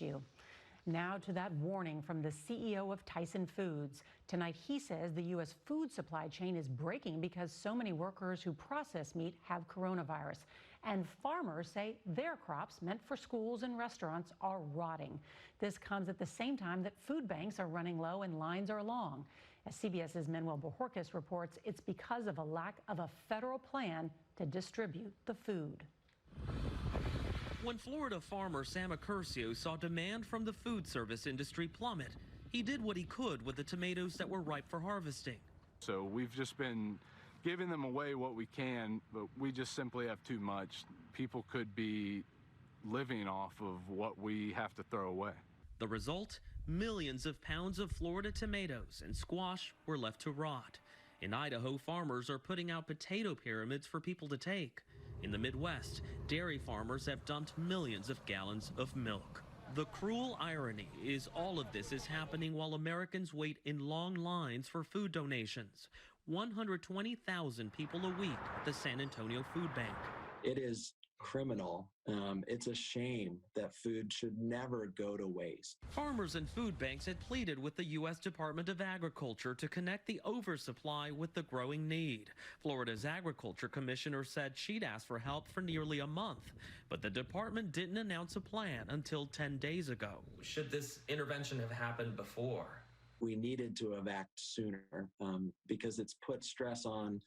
you. Now to that warning from the CEO of Tyson Foods. Tonight, he says the U.S. food supply chain is breaking because so many workers who process meat have coronavirus. And farmers say their crops meant for schools and restaurants are rotting. This comes at the same time that food banks are running low and lines are long. As CBS's Manuel Bojorquez reports, it's because of a lack of a federal plan to distribute the food. When Florida farmer Sam Accurcio saw demand from the food service industry plummet, he did what he could with the tomatoes that were ripe for harvesting. So we've just been giving them away what we can, but we just simply have too much. People could be living off of what we have to throw away. The result? Millions of pounds of Florida tomatoes and squash were left to rot. In Idaho, farmers are putting out potato pyramids for people to take. In the Midwest, dairy farmers have dumped millions of gallons of milk. The cruel irony is all of this is happening while Americans wait in long lines for food donations. 120,000 people a week at the San Antonio Food Bank. It is criminal. It's a shame that food should never go to waste. Farmers and food banks had pleaded with the U.S. Department of Agriculture to connect the oversupply with the growing need. Florida's Agriculture Commissioner said she'd asked for help for nearly a month, but the department didn't announce a plan until 10 days ago. Should this intervention have happened before? We needed to have acted sooner because it's put stress on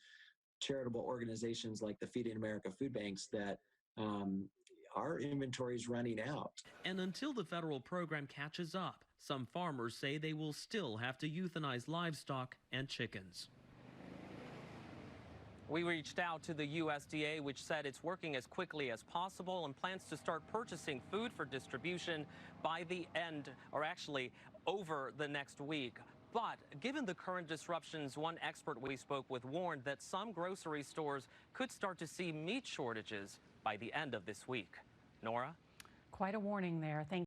charitable organizations like the Feeding America food banks that our inventory is running out. And until the federal program catches up, some farmers say they will still have to euthanize livestock and chickens. We reached out to the USDA, which said it's working as quickly as possible and plans to start purchasing food for distribution by the end, or actually over the next week. But given the current disruptions, one expert we spoke with warned that some grocery stores could start to see meat shortages by the end of this week. Nora? Quite a warning there. Thank